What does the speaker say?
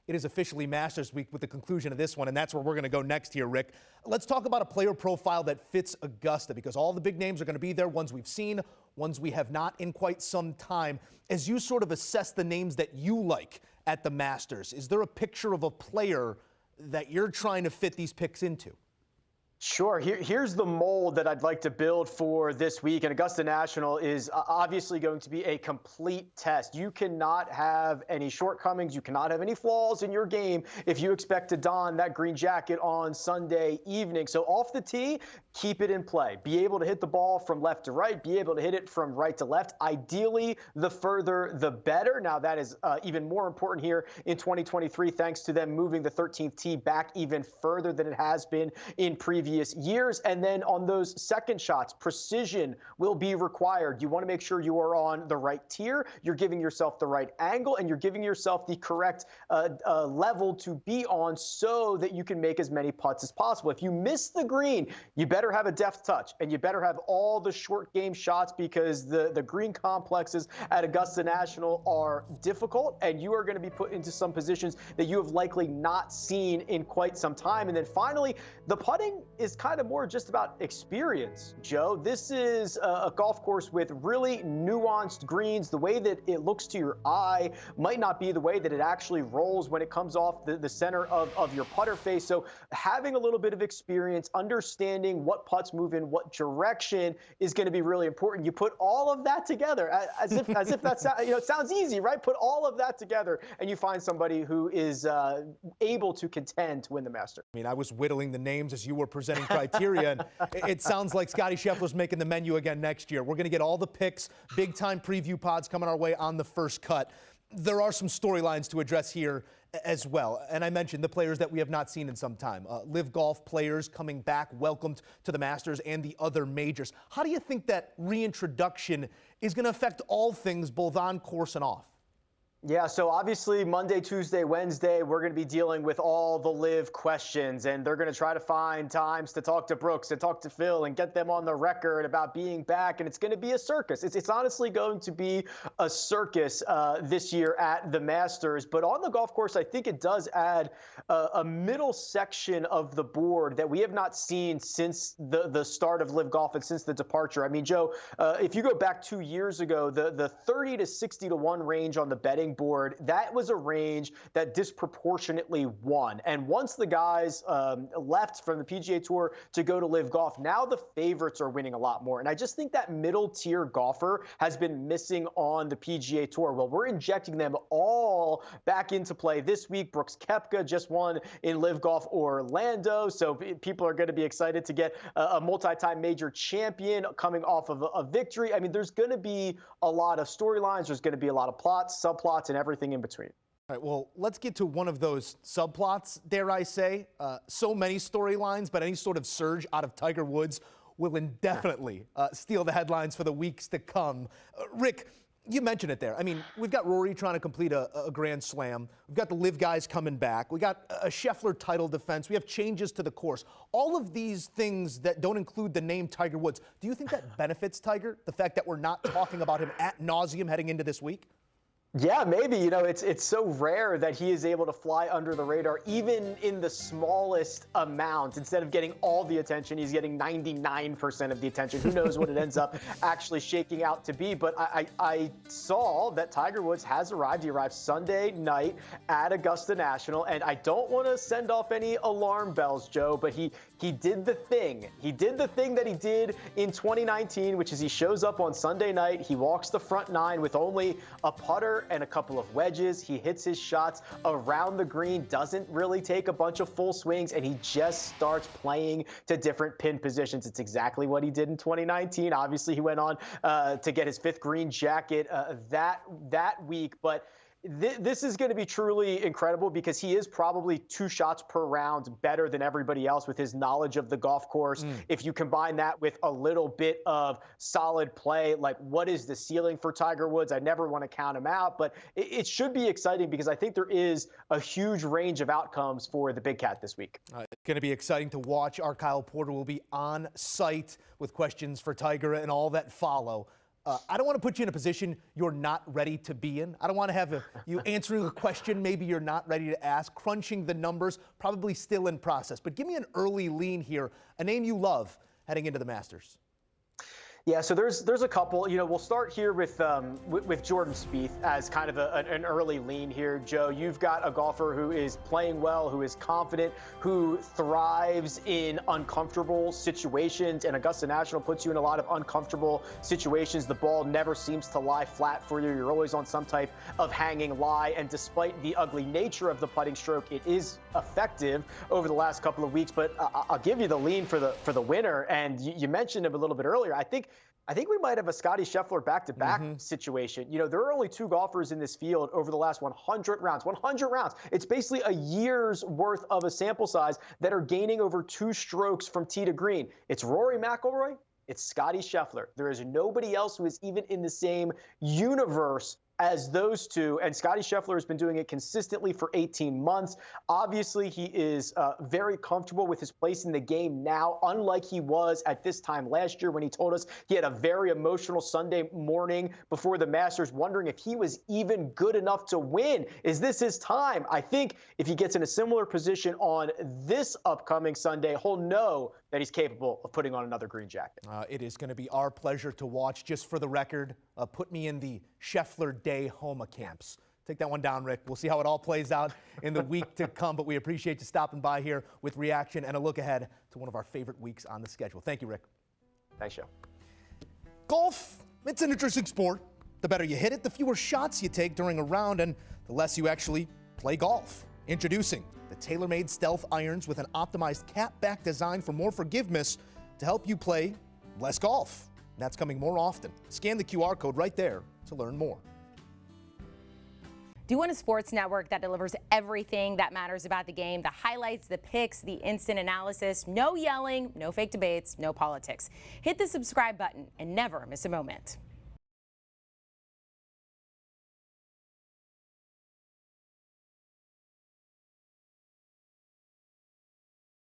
It is officially Masters Week with the conclusion of this one, and that's where we're going to go next here, Rick. Let's talk about a player profile that fits Augusta, because all the big names are going to be there, ones we've seen, ones we have not in quite some time. As you sort of assess the names that you like at the Masters, is there a picture of a player that you're trying to fit these picks into? Sure. Here's the mold that I'd like to build for this week. And Augusta National is obviously going to be a complete test. You cannot have any shortcomings. You cannot have any flaws in your game if you expect to don that green jacket on Sunday evening. So off the tee, keep it in play. Be able to hit the ball from left to right. Be able to hit it from right to left. Ideally, the further, the better. Now, that is even more important here in 2023, thanks to them moving the 13th tee back even further than it has been in previous years. And then on those second shots, precision will be required. You want to make sure you are on the right tier, you're giving yourself the right angle, and you're giving yourself the correct level to be on so that you can make as many putts as possible. If you miss the green, you better have a deft touch, and you better have all the short game shots, because the green complexes at Augusta National are difficult, and you are going to be put into some positions that you have likely not seen in quite some time. And then finally, the putting is kind of more just about experience, Joe. This is a golf course with really nuanced greens. The way that it looks to your eye might not be the way that it actually rolls when it comes off the center of your putter face. So having a little bit of experience, understanding what putts move in what direction is going to be really important. You put all of that together, as if that's, it sounds easy, right? Put all of that together, and you find somebody who is able to contend to win the Masters. I mean, I was whittling the names as you were presenting criteria, and it sounds like Scotty Scheffler's making the menu again next year. We're going to get all the picks, big-time preview pods coming our way on the first cut. There are some storylines to address here as well, and I mentioned the players that we have not seen in some time. LIV Golf players coming back, welcomed to the Masters and the other majors. How do you think that reintroduction is going to affect all things, both on course and off? Yeah, so obviously Monday, Tuesday, Wednesday, we're going to be dealing with all the LIV questions, and they're going to try to find times to talk to Brooks and talk to Phil and get them on the record about being back, and it's going to be a circus. It's honestly going to be a circus this year at the Masters, but on the golf course, I think it does add a middle section of the board that we have not seen since the start of LIV Golf and since the departure. I mean, Joe, if you go back 2 years ago, the 30 to 60 to 1 range on the betting board, that was a range that disproportionately won. And once the guys left from the PGA Tour to go to LIV Golf, now the favorites are winning a lot more. And I just think that middle tier golfer has been missing on the PGA Tour. Well, we're injecting them all back into play this week. Brooks Koepka just won in LIV Golf Orlando, so people are going to be excited to get a multi-time major champion coming off of a victory. I mean, there's going to be a lot of storylines. There's going to be a lot of plots, subplots, and everything in between. All right, well, let's get to one of those subplots, dare I say. So many storylines, but any sort of surge out of Tiger Woods will indefinitely steal the headlines for the weeks to come. Rick, you mentioned it there. I mean, we've got Rory trying to complete a Grand Slam. We've got the LIV guys coming back. We got a Scheffler title defense. We have changes to the course. All of these things that don't include the name Tiger Woods. Do you think that benefits Tiger, the fact that we're not talking about him ad nauseum heading into this week? Yeah, maybe. It's so rare that he is able to fly under the radar, even in the smallest amount. Instead of getting all the attention, he's getting 99% of the attention. Who knows what it ends up actually shaking out to be. But I saw that Tiger Woods has arrived. He arrived Sunday night at Augusta National. And I don't want to send off any alarm bells, Joe, but he did the thing. He did the thing that he did in 2019, which is he shows up on Sunday night. He walks the front nine with only a putter and a couple of wedges. He hits his shots around the green, doesn't really take a bunch of full swings, and he just starts playing to different pin positions. It's exactly what he did in 2019. Obviously, he went on to get his 5th green jacket that week, but this is going to be truly incredible because he is probably 2 shots per round better than everybody else with his knowledge of the golf course. If you combine that with a little bit of solid play, like what is the ceiling for Tiger Woods? I never want to count him out, but it should be exciting because I think there is a huge range of outcomes for the Big Cat this week. It's going to be exciting to watch. Our Kyle Porter will be on site with questions for Tiger and all that follow. I don't want to put you in a position you're not ready to be in. I don't want to have you answering a question maybe you're not ready to ask, crunching the numbers, probably still in process. But give me an early lean here, a name you love heading into the Masters. Yeah, so there's a couple. We'll start here with Jordan Spieth as kind of an early lean here. Joe, you've got a golfer who is playing well, who is confident, who thrives in uncomfortable situations, and Augusta National puts you in a lot of uncomfortable situations. The ball never seems to lie flat for you. You're always on some type of hanging lie, and despite the ugly nature of the putting stroke, it is effective over the last couple of weeks. But I'll give you the lean for the winner, and you mentioned him a little bit earlier. I think we might have a Scottie Scheffler back-to-back situation. There are only 2 golfers in this field over the last 100 rounds. 100 rounds. It's basically a year's worth of a sample size that are gaining over 2 strokes from tee to green. It's Rory McIlroy. It's Scottie Scheffler. There is nobody else who is even in the same universe as those 2, and Scottie Scheffler has been doing it consistently for 18 months. Obviously, he is very comfortable with his place in the game now, unlike he was at this time last year when he told us he had a very emotional Sunday morning before the Masters, wondering if he was even good enough to win. Is this his time? I think if he gets in a similar position on this upcoming Sunday, he'll know that he's capable of putting on another green jacket. It is going to be our pleasure to watch. Just for the record, put me in the Scheffler Day Homa camps. Take that one down, Rick. We'll see how it all plays out in the week to come, but we appreciate you stopping by here with reaction and a look ahead to one of our favorite weeks on the schedule. Thank you, Rick. Thanks, Joe. Golf, it's an interesting sport. The better you hit it, the fewer shots you take during a round, and the less you actually play golf. Introducing the TaylorMade Stealth Irons with an optimized cap-back design for more forgiveness to help you play less golf. That's coming more often. Scan the QR code right there to learn more. Do you want a sports network that delivers everything that matters about the game? The highlights, the picks, the instant analysis, no yelling, no fake debates, no politics. Hit the subscribe button and never miss a moment.